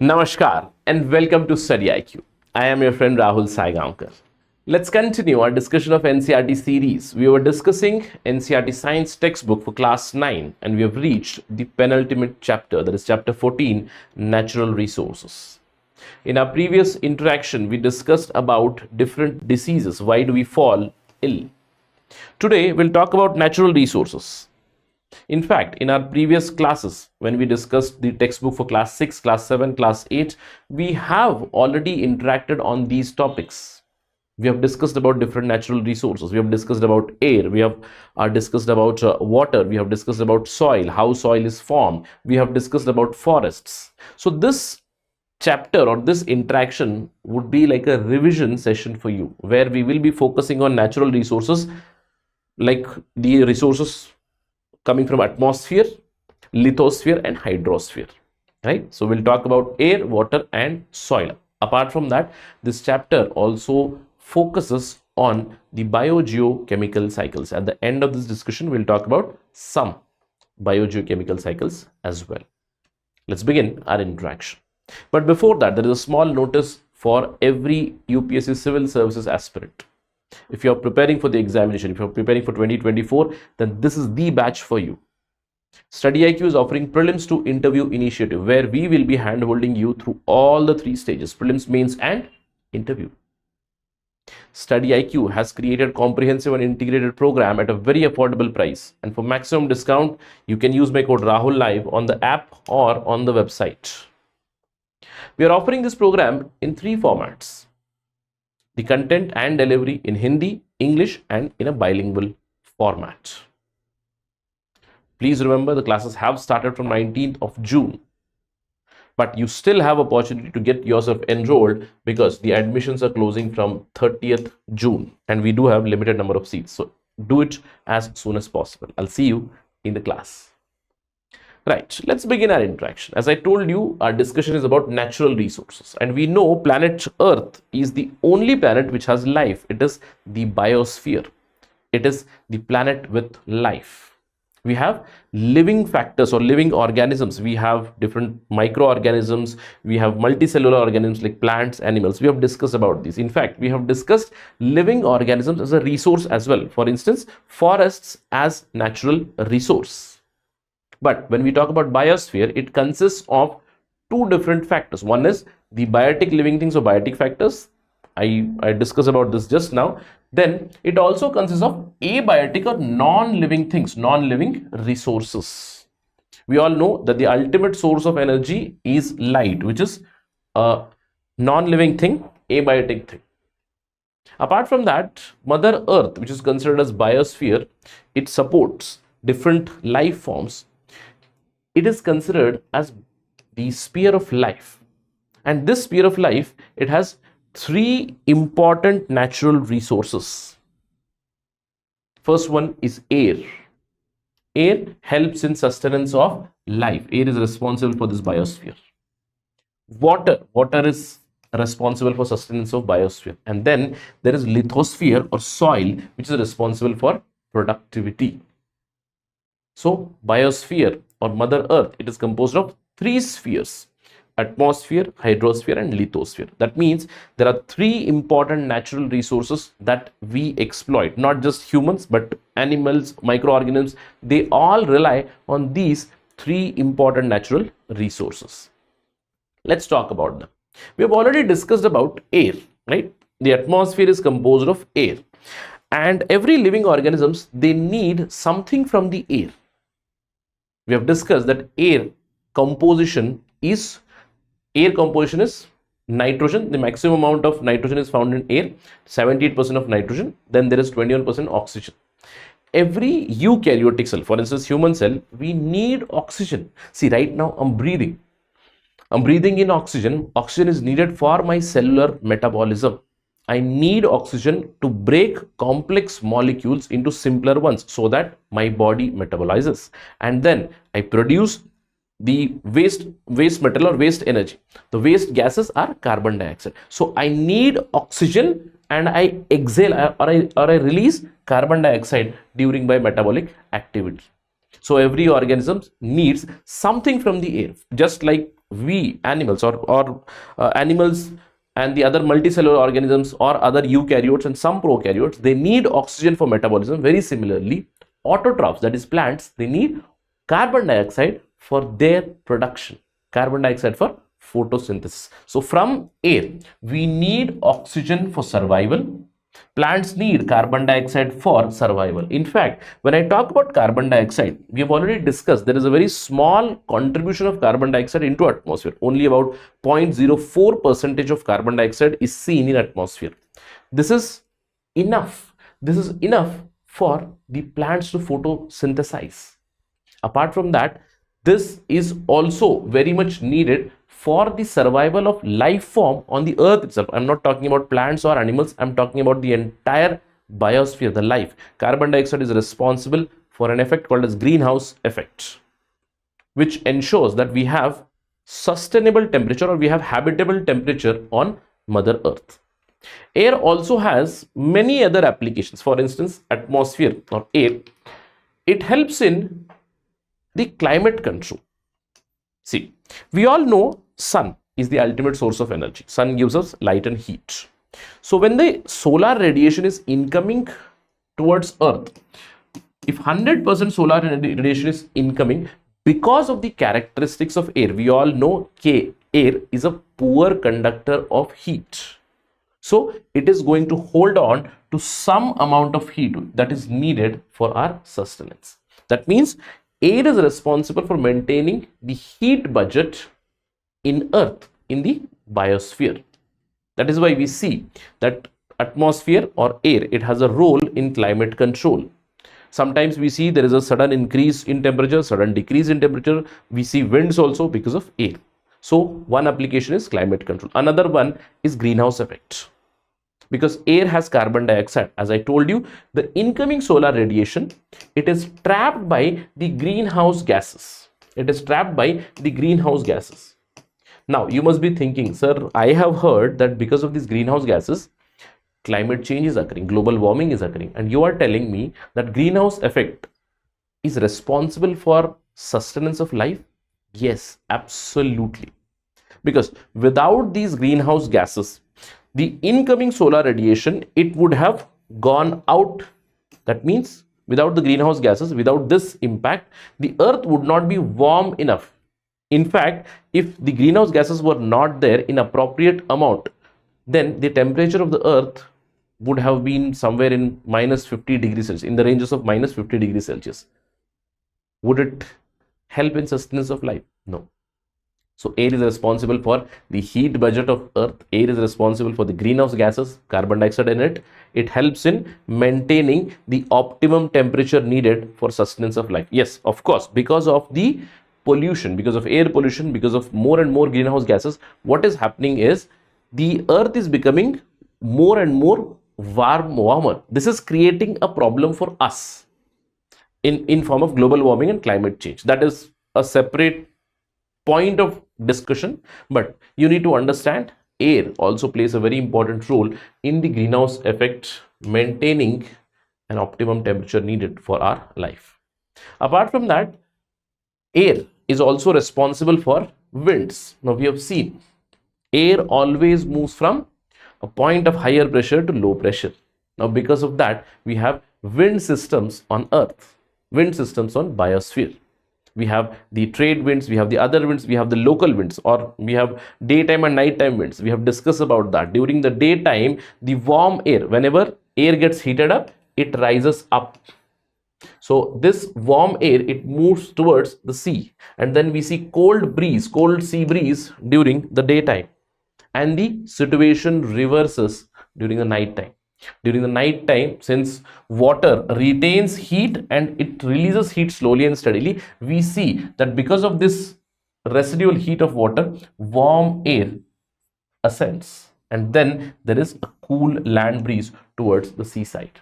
Namaskar and welcome to StudyIQ. I am your friend Rahul Saigaonkar. Let's continue our discussion of NCERT series. We were discussing NCERT science textbook for class 9 and we have reached the penultimate chapter, that is chapter 14, natural resources. In our previous interaction, we discussed about different diseases. Why do we fall ill? Today, we'll talk about natural resources. In fact, in our previous classes, when we discussed the textbook for class 6, class 7, class 8, we have already interacted on these topics. We have discussed about different natural resources. We have discussed about air. We have discussed about water. We have discussed about soil, how soil is formed. We have discussed about forests. So this chapter or this interaction would be like a revision session for you, where we will be focusing on natural resources like the resources coming from atmosphere, lithosphere and hydrosphere, right? So we'll talk about air, water and soil. Apart from that, this chapter also focuses on the biogeochemical cycles. At the end of this discussion, we'll talk about some biogeochemical cycles as well. Let's begin our interaction. But before that, there is a small notice for every UPSC civil services aspirant. If you're preparing for the examination, if you're preparing for 2024, then this is the batch for you. StudyIQ is offering Prelims to Interview initiative, where we will be hand-holding you through all the three stages: Prelims, Mains and Interview. StudyIQ has created comprehensive and integrated program at a very affordable price. And for maximum discount, you can use my code Rahul Live on the app or on the website. We are offering this program in three formats: the content and delivery in Hindi, English and in a bilingual format. Please remember, the classes have started from 19th of June, but you still have opportunity to get yourself enrolled because the admissions are closing from 30th June and we do have limited number of seats. So do it as soon as possible. I'll see you in the class. Right, let's begin our interaction. As I told you, our discussion is about natural resources, and we know planet Earth is the only planet which has life. It is the biosphere. It is the planet with life. We have living factors or living organisms. We have different microorganisms. We have multicellular organisms like plants, animals. We have discussed about these. In fact, we have discussed living organisms as a resource as well. For instance, forests as natural resource. But when we talk about biosphere, it consists of two different factors. One is the biotic living things or biotic factors. I discussed about this just now. Then it also consists of abiotic or non-living things, non-living resources. We all know that the ultimate source of energy is light, which is a non-living thing, abiotic thing. Apart from that, Mother Earth, which is considered as biosphere, it supports different life forms. It is considered as the sphere of life, and this sphere of life, it has three important natural resources. First one is air. Air helps in sustenance of life. Air is responsible for this biosphere. Water is responsible for sustenance of biosphere. And then there is lithosphere or soil, which is responsible for productivity. So biosphere or Mother Earth, it is composed of three spheres: atmosphere, hydrosphere and lithosphere. That means there are three important natural resources that we exploit. Not just humans, but animals, microorganisms, they all rely on these three important natural resources. Let's talk about them. We have already discussed about air, right? The atmosphere is composed of air, and every living organisms, they need something from the air. We have discussed that air composition is nitrogen. The maximum amount of nitrogen is found in air, 78% of nitrogen. Then there is 21% oxygen. Every eukaryotic cell, for instance human cell, we need oxygen. See, right now I'm breathing in oxygen. Oxygen is needed for my cellular metabolism. I need oxygen to break complex molecules into simpler ones so that my body metabolizes, and then I produce the waste metal or waste energy. The waste gases are carbon dioxide. So I need oxygen and I exhale or I release carbon dioxide during my metabolic activity. So every organism needs something from the air. Just like we animals or animals and the other multicellular organisms or other eukaryotes and some prokaryotes, they need oxygen for metabolism. Very similarly, autotrophs, that is plants, they need carbon dioxide for their production, carbon dioxide for photosynthesis. So from air, we need oxygen for survival. Plants need carbon dioxide for survival. In fact, when I talk about carbon dioxide, we have already discussed there is a very small contribution of carbon dioxide into atmosphere. Only about 0.04% of carbon dioxide is seen in atmosphere. This is enough. This is enough for the plants to photosynthesize. Apart from that, this is also very much needed for the survival of life form on the earth itself. I'm not talking about plants or animals, I'm talking about the entire biosphere, the life. Carbon dioxide is responsible for an effect called as greenhouse effect, which ensures that we have sustainable temperature or we have habitable temperature on Mother Earth. Air also has many other applications. For instance, atmosphere or air, it helps in the climate control. See, we all know sun is the ultimate source of energy. Sun gives us light and heat. So when the solar radiation is incoming towards Earth, if 100% solar radiation is incoming, because of the characteristics of air, we all know air is a poor conductor of heat. So it is going to hold on to some amount of heat that is needed for our sustenance. That means air is responsible for maintaining the heat budget in Earth, in the biosphere. That is why we see that atmosphere or air, it has a role in climate control. Sometimes we see there is a sudden increase in temperature, sudden decrease in temperature. We see winds also because of air. So one application is climate control. Another one is greenhouse effect. Because air has carbon dioxide, as I told you, the incoming solar radiation, it is trapped by the greenhouse gases. It is trapped by the greenhouse gases. Now, you must be thinking, sir, I have heard that because of these greenhouse gases, climate change is occurring, global warming is occurring, and you are telling me that greenhouse effect is responsible for sustenance of life? Yes, absolutely. Because without these greenhouse gases, the incoming solar radiation, it would have gone out. That means without the greenhouse gases, without this impact, the earth would not be warm enough. In fact, if the greenhouse gases were not there in appropriate amount, then the temperature of the earth would have been somewhere in minus 50 degrees Celsius, in the ranges of minus 50 degrees Celsius. Would it help in sustenance of life? No. So air is responsible for the heat budget of earth. Air is responsible for the greenhouse gases, carbon dioxide in it. It helps in maintaining the optimum temperature needed for sustenance of life. Yes, of course, because of the pollution, because of air pollution, because of more and more greenhouse gases, what is happening is the earth is becoming more and more warmer. This is creating a problem for us in form of global warming and climate change. That is a separate point of discussion, but you need to understand air also plays a very important role in the greenhouse effect, maintaining an optimum temperature needed for our life. Apart from that, air is also responsible for winds. Now we have seen air always moves from a point of higher pressure to low pressure. Now because of that, we have wind systems on earth, wind systems on biosphere. We have the trade winds, we have the other winds, we have the local winds, or we have daytime and nighttime winds. We have discussed about that. During the daytime, the warm air, whenever air gets heated up, it rises up. So this warm air, it moves towards the sea, and then we see cold breeze, cold sea breeze during the daytime, and the situation reverses during the night time. During the night time, since water retains heat and it releases heat slowly and steadily, we see that because of this residual heat of water, warm air ascends, and then there is a cool land breeze towards the seaside.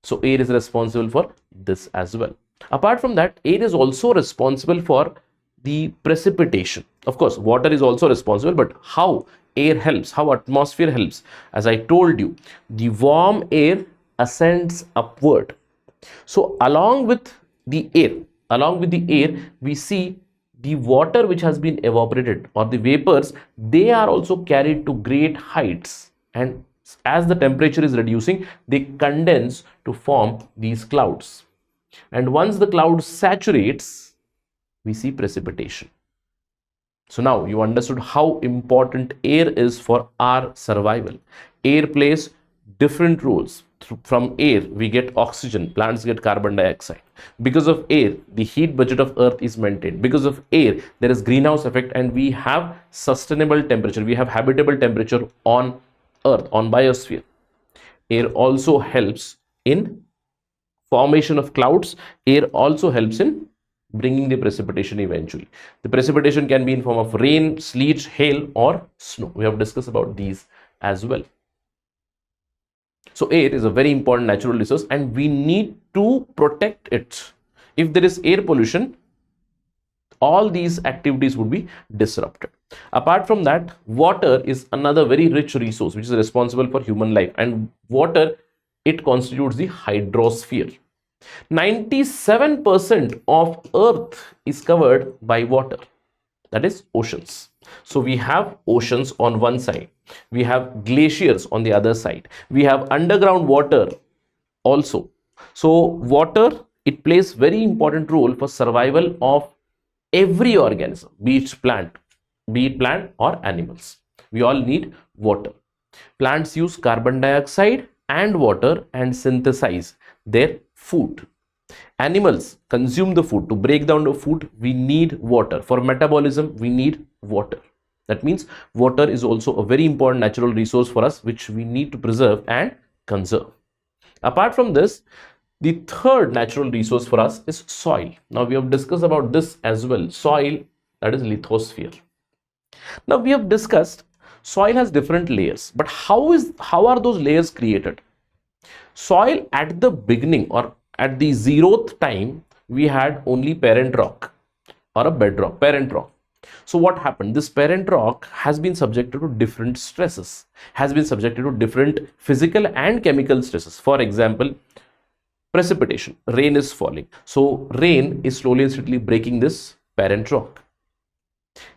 So air is responsible for this as well. Apart from that, air is also responsible for the precipitation. Of course, water is also responsible, but how air helps, how atmosphere helps? As I told you, the warm air ascends upward. So along with the air, we see the water which has been evaporated or the vapors, they are also carried to great heights, and as the temperature is reducing, they condense to form these clouds. And once the cloud saturates, we see precipitation. So now you understood how important air is for our survival. Air plays different roles. From air, we get oxygen, plants get carbon dioxide. Because of air, the heat budget of Earth is maintained. Because of air, there is greenhouse effect, and we have sustainable temperature. We have habitable temperature on Earth, on biosphere. Air also helps in formation of clouds. Air also helps in bringing the precipitation eventually. The precipitation can be in form of rain, sleet, hail, or snow. We have discussed about these as well. So air is a very important natural resource, and we need to protect it. If there is air pollution, all these activities would be disrupted. Apart from that, water is another very rich resource which is responsible for human life, and water, it constitutes the hydrosphere. 97% of Earth is covered by water, that is oceans. So we have oceans on one side, we have glaciers on the other side, we have underground water also. So water, it plays very important role for survival of every organism, be it plant or animals. We all need water. Plants use carbon dioxide and water and synthesize their food. Animals consume the food. To break down the food, we need water. For metabolism, we need water. That means water is also a very important natural resource for us, which we need to preserve and conserve. Apart from this, the third natural resource for us is soil. Now we have discussed about this as well. Soil, that is lithosphere. Now we have discussed soil has different layers, but how are those layers created? Soil at the beginning or at the 0th time, we had only parent rock or a bedrock, parent rock. So what happened? This parent rock has been subjected to different stresses, has been subjected to different physical and chemical stresses. For example, precipitation, rain is falling. So rain is slowly and steadily breaking this parent rock.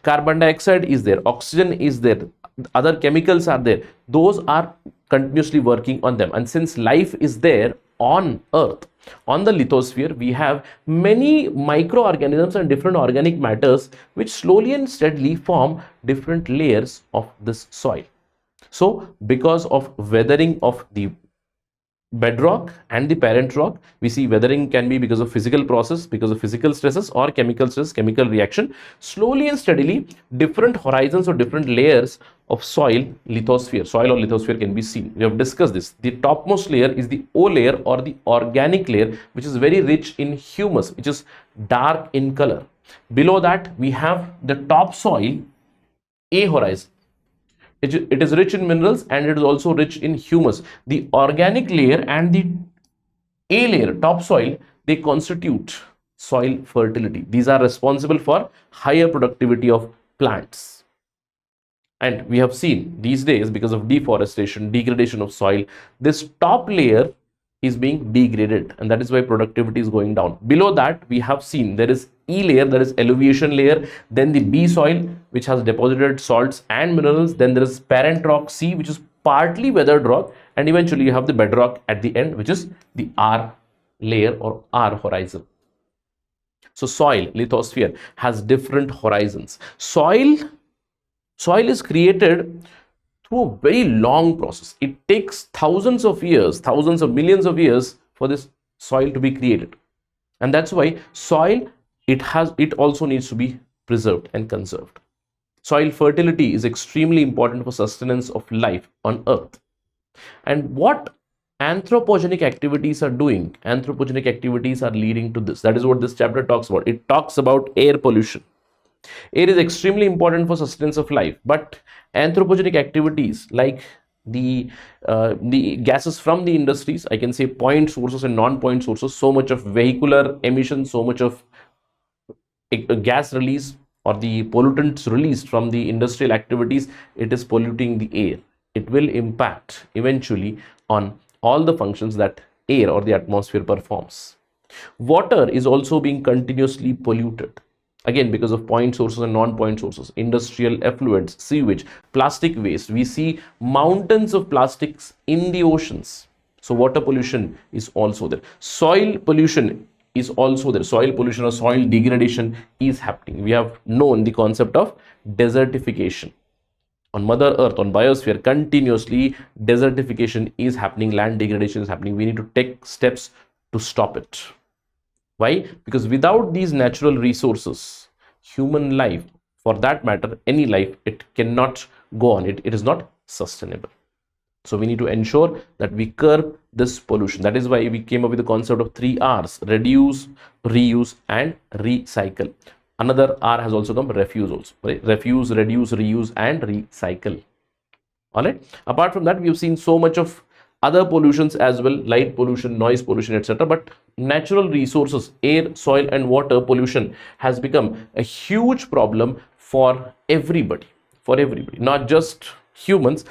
Carbon dioxide is there, oxygen is there, other chemicals are there. Those are continuously working on them. And since life is there on Earth, on the lithosphere, we have many microorganisms and different organic matters which slowly and steadily form different layers of this soil. So because of weathering of the bedrock and the parent rock, we see weathering can be because of physical process, because of physical stresses, or chemical stress, chemical reaction. Slowly and steadily, different horizons or different layers of soil, lithosphere, soil or lithosphere can be seen. We have discussed this. The topmost layer is the O layer or the organic layer, which is very rich in humus, which is dark in color. Below that, we have the topsoil, A horizon. It is rich in minerals and it is also rich in humus. The organic layer and the A layer, topsoil, they constitute soil fertility. These are responsible for higher productivity of plants. And we have seen these days, because of deforestation, degradation of soil, this top layer is being degraded, and that is why productivity is going down. Below that, we have seen there is E layer, that is elevation layer, then the B soil, which has deposited salts and minerals, then there is parent rock C, which is partly weathered rock, and eventually you have the bedrock at the end, which is the R layer or R horizon. So soil, lithosphere, has different horizons. Soil is created through a very long process. It takes thousands of years, thousands of millions of years for this soil to be created. And that's why soil, it also needs to be preserved and conserved. Soil fertility is extremely important for sustenance of life on Earth. And what anthropogenic activities are doing? Anthropogenic activities are leading to this. That is what this chapter talks about. It talks about air pollution. Air is extremely important for sustenance of life, but anthropogenic activities like the gases from the industries, I can say point sources and non-point sources, so much of vehicular emission, so much of gas release or the pollutants released from the industrial activities, it is polluting the air. It will impact eventually on all the functions that air or the atmosphere performs. Water is also being continuously polluted. Again, because of point sources and non-point sources, industrial effluents, sewage, plastic waste, we see mountains of plastics in the oceans. So water pollution is also there. Soil pollution is also there. Soil pollution or soil degradation is happening. We have known the concept of desertification. On Mother Earth, on Biosphere, continuously desertification is happening, land degradation is happening. We need to take steps to stop it. Why? Because without these natural resources, human life, for that matter, any life, it cannot go on. It is not sustainable. So we need to ensure that we curb this pollution. That is why we came up with the concept of 3 R's: reduce, reuse, and recycle. Another R has also come, refuse also, right? Refuse, reduce, reuse, and recycle. All right. Apart from that, we've seen so much of other pollutions as well, light pollution, noise pollution, etc. But natural resources, air, soil, and water pollution has become a huge problem for everybody, not just humans,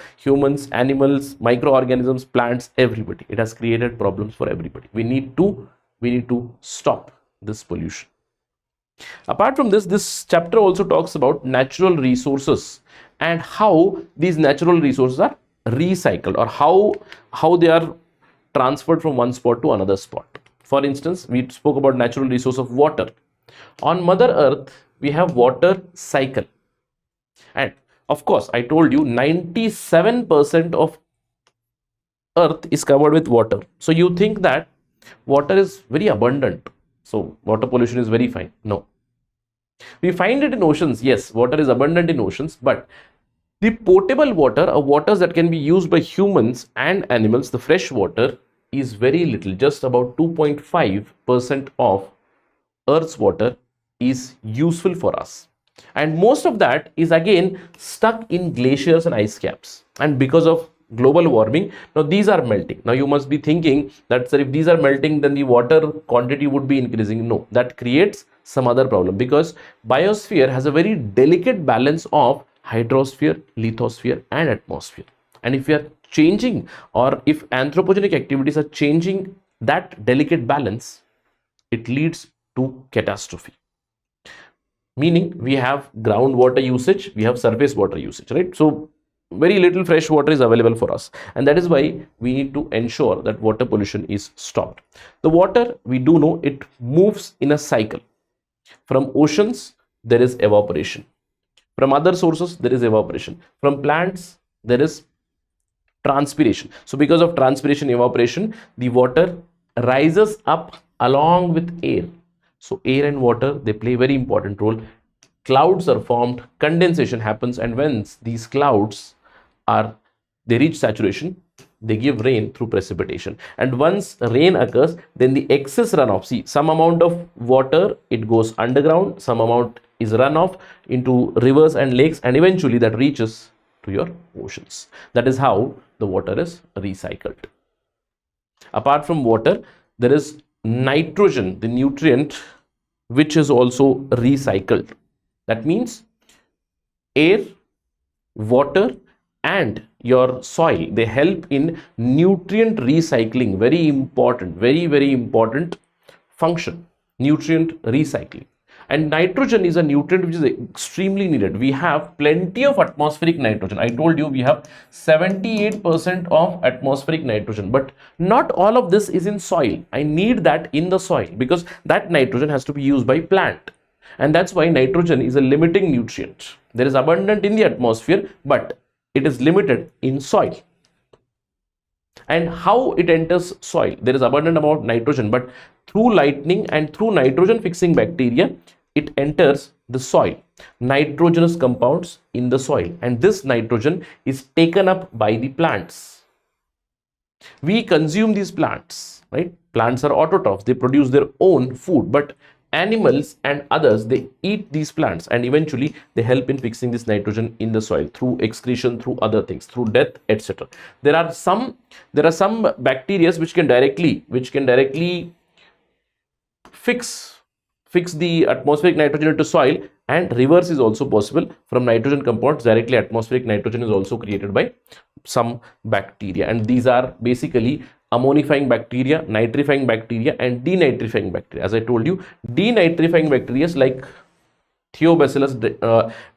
animals, microorganisms, plants, everybody. It has created problems for everybody. We need to stop this pollution. Apart from this chapter also talks about natural resources and how these natural resources are recycled, or how they are transferred from one spot to another spot. For instance, we spoke about natural resource of water. On Mother Earth, we have water cycle. And of course, I told you 97% of Earth is covered with water. So you think that water is very abundant, so water pollution is very fine. No. We find it in oceans. Yes, water is abundant in oceans, but the potable water, or waters that can be used by humans and animals, the fresh water, is very little. Just about 2.5% of Earth's water is useful for us. And most of that is again stuck in glaciers and ice caps. And because of global warming, now these are melting. Now you must be thinking that, sir, if these are melting, then the water quantity would be increasing. No, that creates some other problem, because biosphere has a very delicate balance of hydrosphere, lithosphere, and atmosphere. And if we are changing, or if anthropogenic activities are changing that delicate balance, it leads to catastrophe. Meaning we have groundwater usage, we have surface water usage, right? So very little fresh water is available for us, and that is why we need to ensure that water pollution is stopped. The water, we do know, it moves in a cycle. From oceans, there is evaporation. From other sources, there is evaporation. From plants, there is transpiration. So because of transpiration, evaporation, the water rises up along with air. So air and water, they play a very important role. Clouds are formed, condensation happens, and when these clouds they reach saturation, they give rain through precipitation. And once rain occurs, then the excess runoff, see, some amount of water, it goes underground, some amount is runoff into rivers and lakes, and eventually that reaches to your oceans. That is how the water is recycled. Apart from water, there is nitrogen, the nutrient, which is also recycled. That means air, water, and your soil, they help in nutrient recycling. Very important, very important function, nutrient recycling. And nitrogen is a nutrient which is extremely needed. We have plenty of atmospheric nitrogen. I told you we have 78% of atmospheric nitrogen, but not all of this is in soil. I need that in the soil, because that nitrogen has to be used by plant. And that's why nitrogen is a limiting nutrient. There is abundant in the atmosphere, but it is limited in soil. And how it enters soil? There is abundant amount of nitrogen, but through lightning and through nitrogen fixing bacteria, it enters the soil. Nitrogenous compounds in the soil, and this nitrogen is taken up by the plants. We consume these plants, right? Plants are autotrophs, they produce their own food, but animals and others, they eat these plants, and eventually they help in fixing this nitrogen in the soil through excretion, through other things, through death, etc. There are some bacteria which can directly fix the atmospheric nitrogen into soil, and reverse is also possible. From nitrogen compounds directly, atmospheric nitrogen is also created by some bacteria, and these are basically ammonifying bacteria, nitrifying bacteria, and denitrifying bacteria. As I told you, denitrifying bacteria like Thiobacillus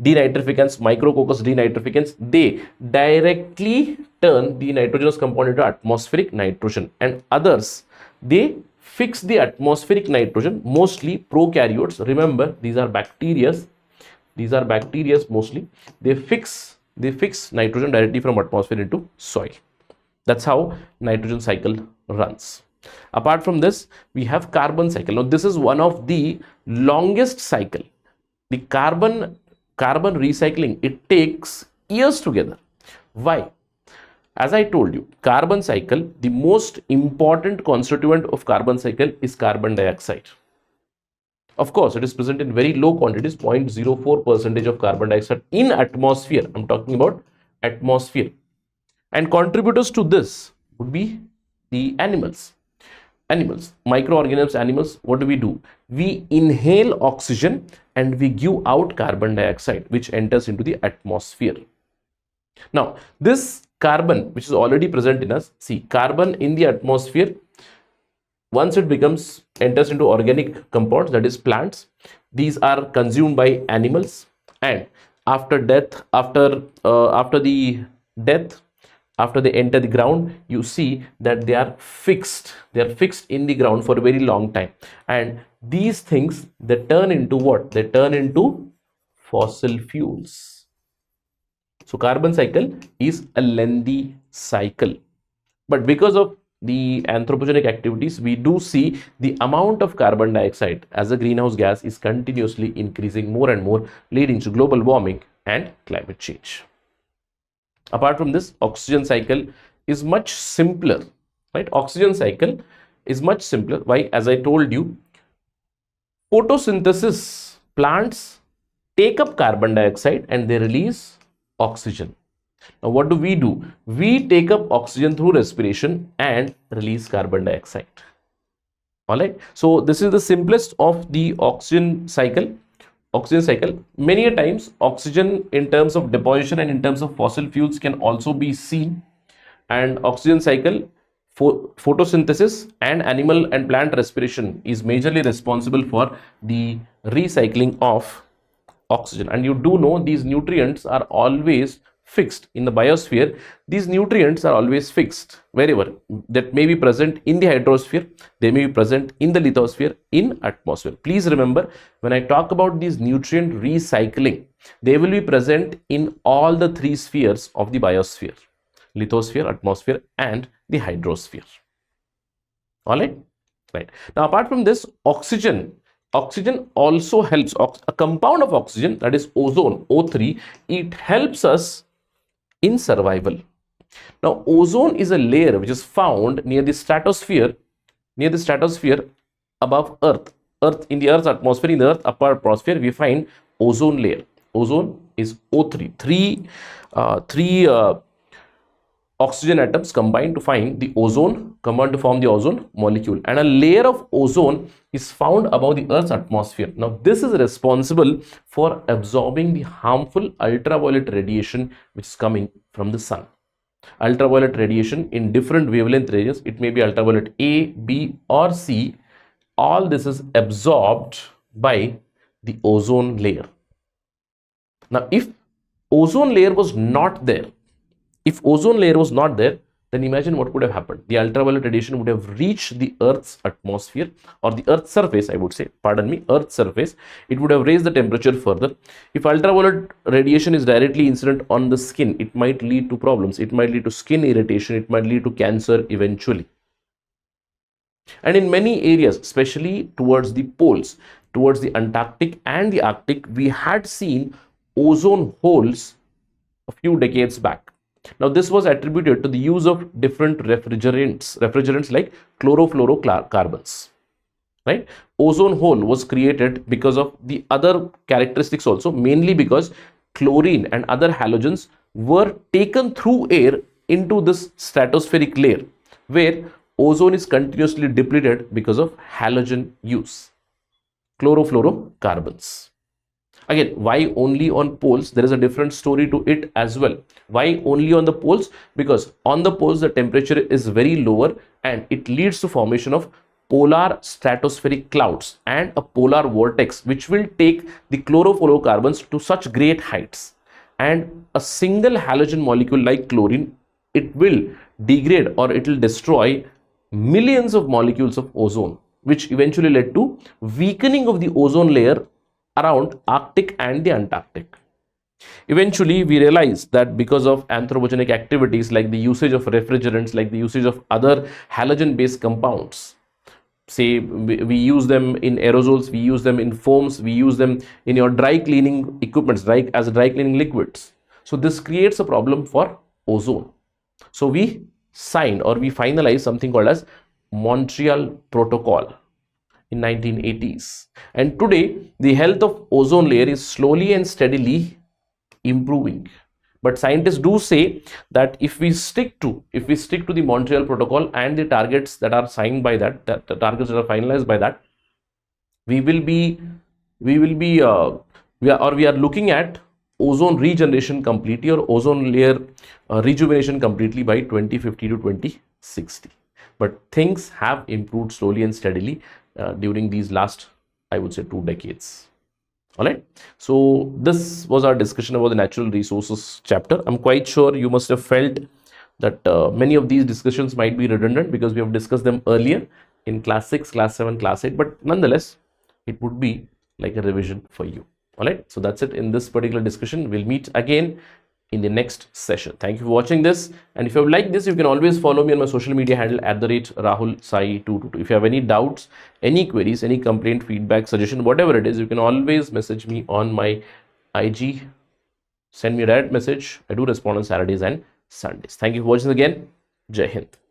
denitrificans, Micrococcus denitrificans, they directly turn the nitrogenous compound into atmospheric nitrogen, and others, they fix the atmospheric nitrogen, mostly prokaryotes. Remember, these are bacteria. These are bacteria mostly. They fix nitrogen directly from atmosphere into soil. That's how nitrogen cycle runs. Apart from this, we have carbon cycle. Now, this is one of the longest cycle. The carbon recycling, it takes years together. Why? As I told you, carbon cycle, the most important constituent of carbon cycle is carbon dioxide. Of course, it is present in very low quantities, 0.04% of carbon dioxide in atmosphere. I'm talking about atmosphere. And contributors to this would be the animals. Microorganisms, animals, what do? We inhale oxygen and we give out carbon dioxide, which enters into the atmosphere. Now, this carbon, which is already present in us, see, carbon in the atmosphere, once it enters into organic compounds, that is plants, these are consumed by animals, and after they enter the ground, you see that they are fixed in the ground for a very long time, and these things, they turn into what? They turn into fossil fuels. So carbon cycle is a lengthy cycle, but because of the anthropogenic activities, we do see the amount of carbon dioxide as a greenhouse gas is continuously increasing more and more, leading to global warming and climate change. Apart from this, oxygen cycle is much simpler, right? Oxygen cycle is much simpler. Why? As I told you, photosynthesis, plants take up carbon dioxide and they release oxygen. Now, what do? We take up oxygen through respiration and release carbon dioxide. All right. So this is the simplest of the oxygen cycle. Many a times, oxygen in terms of deposition and in terms of fossil fuels can also be seen. And oxygen cycle, photosynthesis and animal and plant respiration is majorly responsible for the recycling of oxygen. And you do know these nutrients are always fixed in the biosphere. These nutrients are always fixed wherever that may be present in the hydrosphere, they may be present in the lithosphere, in atmosphere. Please remember, when I talk about these nutrient recycling, they will be present in all the three spheres of the biosphere: lithosphere, atmosphere, and the hydrosphere. All right. Now, apart from this, oxygen also helps. A compound of oxygen, that is ozone, O3, it helps us in survival. Now, ozone is a layer which is found near the stratosphere above Earth. In the Earth's atmosphere, in the Earth's upper atmosphere, we find ozone layer. Ozone is O3. Three oxygen atoms combine to form the ozone molecule, and a layer of ozone is found above the Earth's atmosphere. Now, this is responsible for absorbing the harmful ultraviolet radiation which is coming from the sun. Ultraviolet radiation in different wavelength ranges, it may be ultraviolet A, B, or C. All this is absorbed by the ozone layer. Now, if ozone layer was not there, then imagine what could have happened. The ultraviolet radiation would have reached the Earth's atmosphere, or the Earth's surface, I would say, Earth's surface. It would have raised the temperature further. If ultraviolet radiation is directly incident on the skin, it might lead to problems. It might lead to skin irritation. It might lead to cancer eventually. And in many areas, especially towards the poles, towards the Antarctic and the Arctic, we had seen ozone holes a few decades back. Now, this was attributed to the use of different refrigerants like chlorofluorocarbons, right? Ozone hole was created because of the other characteristics also, mainly because chlorine and other halogens were taken through air into this stratospheric layer, where ozone is continuously depleted because of halogen use, chlorofluorocarbons. Again, why only on poles? There is a different story to it as well. Why only on the poles? Because on the poles the temperature is very lower and it leads to formation of polar stratospheric clouds and a polar vortex which will take the chlorofluorocarbons to such great heights, and a single halogen molecule like chlorine, it will degrade or it will destroy millions of molecules of ozone, which eventually led to weakening of the ozone layer around Arctic and the Antarctic. Eventually, we realized that because of anthropogenic activities like the usage of refrigerants, like the usage of other halogen-based compounds, say we use them in aerosols, we use them in foams, we use them in your dry cleaning equipments, right, as dry cleaning liquids. So this creates a problem for ozone. So we signed or we finalized something called as Montreal Protocol in 1980s, and today the health of ozone layer is slowly and steadily improving. But scientists do say that if we stick to the Montreal Protocol and the targets that are signed by that, the targets that are finalized by that, we are looking at ozone regeneration completely, or ozone layer rejuvenation completely by 2050 to 2060. But things have improved slowly and steadily during these last, I would say, 2 decades. All right, so this was our discussion about the natural resources chapter. I'm quite sure you must have felt that many of these discussions might be redundant because we have discussed them earlier in class 6, class 7, class 8, but nonetheless it would be like a revision for you. All right, so that's it in this particular discussion. We'll meet again in the next session. Thank you for watching this, and if you have liked this, you can always follow me on my social media handle @RahulSai222. If you have any doubts, any queries, any complaint, feedback, suggestion, whatever it is, you can always message me on my IG. Send me a direct message. I do respond on Saturdays and Sundays. Thank you for watching again. Jai Hind.